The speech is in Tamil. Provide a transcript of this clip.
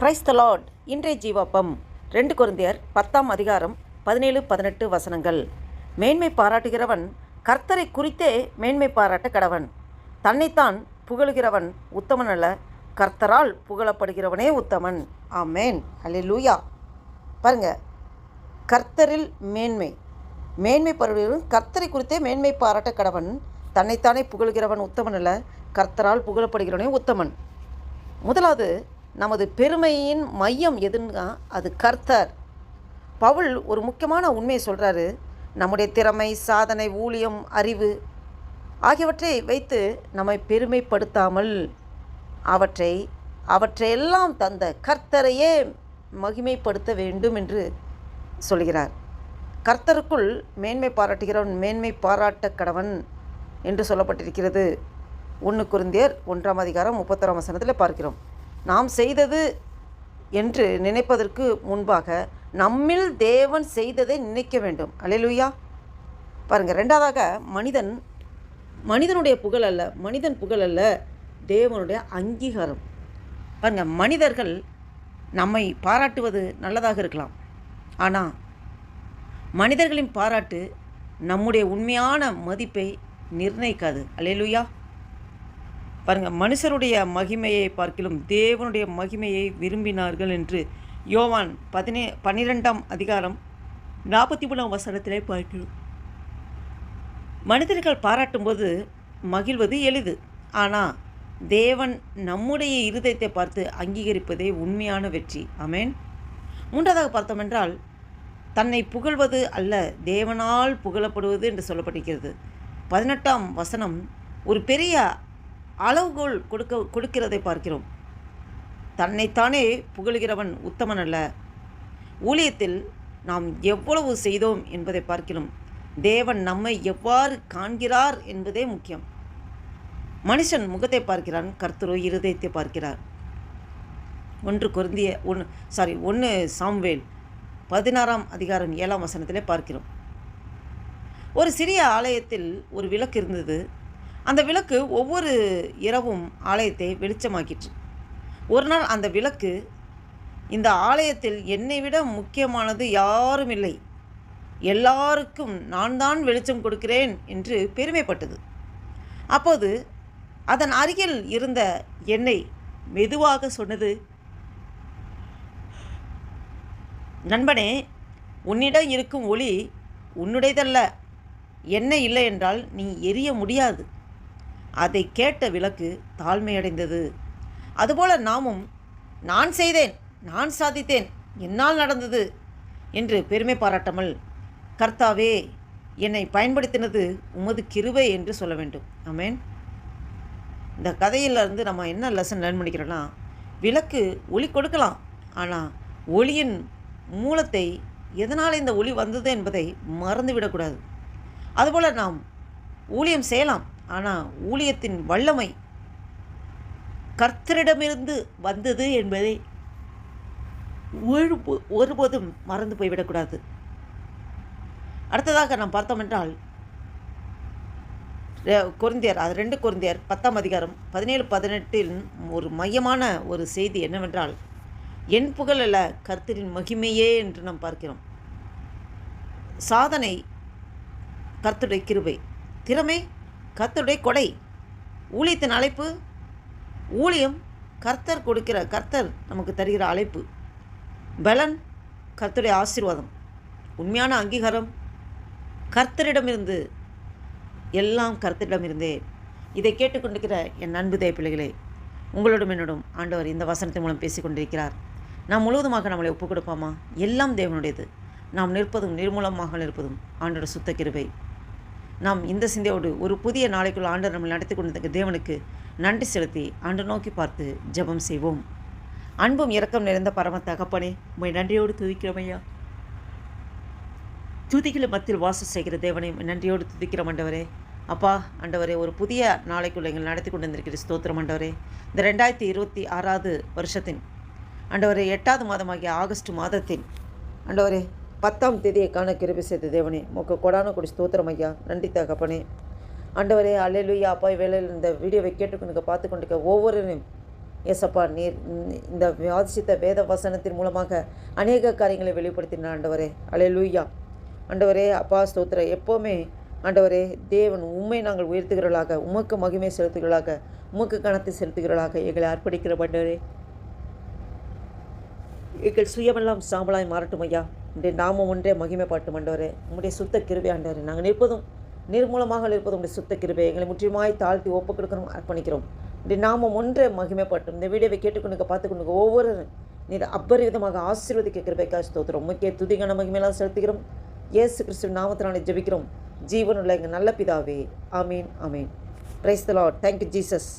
Praise the Lord. இன்றைய ஜீவாப்பம் 2 கொரிந்தியர் 10ஆம் அதிகாரம் 17-18 வசனங்கள். மேன்மை பாராட்டுகிறவன் கர்த்தரை குறித்தே மேன்மை பாராட்ட கடவன். தன்னைத்தான் புகழுகிறவன் உத்தமன் அல்ல, கர்த்தரால் புகழப்படுகிறவனே உத்தமன். ஆமேன், அல்லேலூயா. பாருங்க, கர்த்தரில் மேன்மை பாராட்டுகிறவன் கர்த்தரை குறித்தே மேன்மை பாராட்ட கடவன். தன்னைத்தானே புகழ்கிறவன் உத்தமன் அல்ல, கர்த்தரால் புகழப்படுகிறவனே உத்தமன். முதலாவது, நமது பெருமையின் மையம் எதுன்னா அது கர்த்தர். பவுல் ஒரு முக்கியமான உண்மையை சொல்கிறாரு. நம்முடைய திறமை, சாதனை, ஊழியம், அறிவு ஆகியவற்றை வைத்து நம்மை பெருமைப்படுத்தாமல் அவற்றையெல்லாம் தந்த கர்த்தரையே மகிமைப்படுத்த வேண்டும் என்று சொல்கிறார். கர்த்தருக்குள் மேன்மை பாராட்டுகிறவன் மேன்மை பாராட்ட கடவன் என்று சொல்லப்பட்டிருக்கிறது. 1 கொரிந்தியர் 1ஆம் அதிகாரம் 31ஆம் வசனத்தில் பார்க்கிறோம். நாம் செய்தது என்று நினைப்பதற்கு முன்பாக நம்மில் தேவன் செய்ததை நினைக்க வேண்டும். அல்லேலூயா. பாருங்கள், ரெண்டாவதாக மனிதனுடைய புகழ் அல்ல, மனிதன் புகழ் அல்ல, தேவனுடைய அங்கீகாரம். பாருங்கள், மனிதர்கள் நம்மை பாராட்டுவது நல்லதாக இருக்கலாம், ஆனால் மனிதர்களின் பாராட்டு நம்முடைய உண்மையான மதிப்பை நிர்ணயிக்காது. அல்லேலூயா. பாருங்கள், மனுஷருடைய மகிமையை பார்க்கிலும் தேவனுடைய மகிமையை விரும்பினார்கள் என்று யோவான் 12ஆம் அதிகாரம் 43ஆம் வசனத்திலே பார்க்கிறோம். மனிதர்கள் பாராட்டும்போது மகிழ்வது எளிது, ஆனால் தேவன் நம்முடைய இருதயத்தை பார்த்து அங்கீகரிப்பதே உண்மையான வெற்றி. ஆமேன். மூன்றாவதாக பார்த்தோம் என்றால், தன்னை புகழ்வது அல்ல, தேவனால் புகழப்படுவது என்று சொல்லப்பட்டிருக்கிறது. 18ஆம் வசனம் ஒரு பெரிய அளவுகோல் கொடுக்கிறதை பார்க்கிறோம். தன்னைத்தானே புகழுகிறவன் உத்தமன் அல்ல. ஊழியத்தில் நாம் எவ்வளவு செய்தோம் என்பதை பார்க்கிறோம். தேவன் நம்மை எவ்வாறு காண்கிறார் என்பதே முக்கியம். மனுஷன் முகத்தை பார்க்கிறான், கர்த்தரோ இருதயத்தை பார்க்கிறார். 1 சாமுவேல் 16ஆம் அதிகாரம் 7ஆம் வசனத்திலே பார்க்கிறோம். ஒரு சிறிய ஆலயத்தில் ஒரு விளக்கு இருந்தது. அந்த விளக்கு ஒவ்வொரு இரவும் ஆலயத்தை வெளிச்சமாக்கிற்று. ஒரு நாள் அந்த விளக்கு, இந்த ஆலயத்தில் என்னை விட முக்கியமானது யாரும் இல்லை, எல்லாருக்கும் நான் தான் வெளிச்சம் கொடுக்கிறேன் என்று பெருமைப்பட்டது. அப்போது அதன் அருகில் இருந்த எண்ணெய் மெதுவாக சொன்னது, நண்பனே, உன்னிடம் இருக்கும் ஒளி உன்னுடையதல்ல, எண்ணெய் இல்லை என்றால் நீ எரிய முடியாது. அதை கேட்ட விளக்கு தாழ்மையடைந்தது. அதுபோல் நாமும் நான் செய்தேன், நான் சாதித்தேன், என்னால் நடந்தது என்று பெருமை பாராட்டாமல், கர்த்தாவே, என்னை பயன்படுத்தினது உமது கிருபை என்று சொல்ல வேண்டும். ஆமேன். இந்த கதையிலிருந்து நம்ம என்ன லெசன் லேர்ன் பண்ணிக்கிறோன்னா, விளக்கு ஒளி கொடுக்கலாம், ஆனால் ஒளியின் மூலத்தை, எதனால் இந்த ஒளி வந்தது என்பதை மறந்துவிடக்கூடாது. அதுபோல் நாம் ஊழியம் செய்யலாம், ஆனால் ஊழியத்தின் வல்லமை கர்த்தரிடமிருந்து வந்தது என்பதை ஒருபோதும் மறந்து போய்விடக்கூடாது. அடுத்ததாக நாம் பார்த்தோம் என்றால், 2 கொரிந்தியர் 10ஆம் அதிகாரம் 17-18 ஒரு மையமான ஒரு செய்தி என்னவென்றால், என் புகழ் அல்ல, கர்த்தரின் மகிமையே என்று நாம் பார்க்கிறோம். சாதனை கர்த்தருடைய கிருபை, திறமை கர்த்தருடைய கொடை, ஊழியத்தின் அழைப்பு, ஊழியம் கர்த்தர் நமக்கு தருகிற அழைப்பு, பலன் கர்த்தருடைய ஆசீர்வாதம், உண்மையான அங்கீகாரம் கர்த்தரிடமிருந்து, எல்லாம் கர்த்தரிடமிருந்தே. இதை கேட்டுக்கொண்டிருக்கிற என் அன்பு தேவ பிள்ளைகளே, உங்களோடும் என்னோடும் ஆண்டவர் இந்த வசனத்தின் மூலம் பேசி கொண்டிருக்கிறார். நாம் முழுவதுமாக நம்மளை ஒப்புக் கொடுப்போமா? எல்லாம் தேவனுடையது. நாம் நிற்பதும் நிர்மூலமாக நிற்பதும் ஆண்டோட சுத்த கிருபை. நாம் இந்த சிந்தையோடு ஒரு புதிய நாளைக்குள் ஆண்டவர் நம்மை நடத்தி கொண்டிருக்க தேவனுக்கு நன்றி செலுத்தி ஆண்டவர் நோக்கி பார்த்து ஜெபம் செய்வோம். அன்பும் இரக்கம் நிறைந்த பரம தகப்பனே, உம்மை நன்றியோடு துதிக்கிறோம் ஐயா. துதிகளை மத்தியில் வாசம் செய்கிற தேவனை நன்றியோடு துதிக்கிறோம் ஆண்டவரே. அப்பா ஆண்டவரே, ஒரு புதிய நாளைக்குள்ள எங்கள் நடத்தி கொண்டு வந்திருக்கிற ஸ்தோத்திரம் ஆண்டவரே. இந்த 2026 வருஷத்தின் ஆண்டவரே 8வது மாதமாகிய ஆகஸ்ட் மாதத்தின் ஆண்டவரே 10ஆம் தேதியை காண கிருபை செய்த தேவனே, உமக்கு கொடான கொடி ஸ்தோத்திரம் ஐயா. நன்றி தகப்பனே. ஆண்டவரே, அல்லேலூயா. அப்பா, வேளையில் இந்த வீடியோவை கேட்டுக்கொண்டு பார்த்து கொண்டிருக்க ஒவ்வொருவரையும் ஏசப்பா நீர் இந்த வாசித்த வேத வசனத்தின் மூலமாக அநேக காரியங்களை வெளிப்படுத்தின ஆண்டவரே. அல்லேலூயா. ஆண்டவரே அப்பா ஸ்தோத்திரம். எப்போவுமே ஆண்டவரே தேவன் உம்மை நாங்கள் உயர்த்துகிறவர்களாக, உமக்கு மகிமை செலுத்துகிறவர்களாக, உமக்கு கணத்தை செலுத்துகிறவர்களாக எங்களை அர்ப்பணிக்கிற ஆண்டவரே. எங்கள் சுயமெல்லாம் சாம்பலாய் மாறட்டும் ஐயா. இன்றைய நாமம் ஒன்றே மகிமை பாட்டும் ஆண்டவரே. உம்முடைய சுத்த கிருபை ஆண்டவரே. நாங்கள் நிற்பதும் நிர்மூலமாக இருப்பதும் உடைய சுத்த கிருபை. எங்களை முற்றிலுமாய் தாழ்த்தி ஒப்பு கொடுக்கணும், அர்ப்பணிக்கிறோம். இன்றைய நாமம் ஒன்றே மகிமை பாட்டும். இந்த வீடியோவை கேட்டுக்கொண்டு பார்த்துக்கொண்டு ஒவ்வொரு நீர் அபரிவிதமாக ஆசீர்வதிக்க கிருபைக்காக ஸ்தோத்திரம். முக்கிய துதிகான மகிமையெல்லாம் செலுத்துகிறோம். இயேசு கிறிஸ்துவின் நாமத்தினாலே ஜெபிக்கிறோம் ஜீவனுள்ள எங்கள் நல்ல பிதாவே. ஆமீன், ஆமீன். Praise the Lord. Thank you Jesus.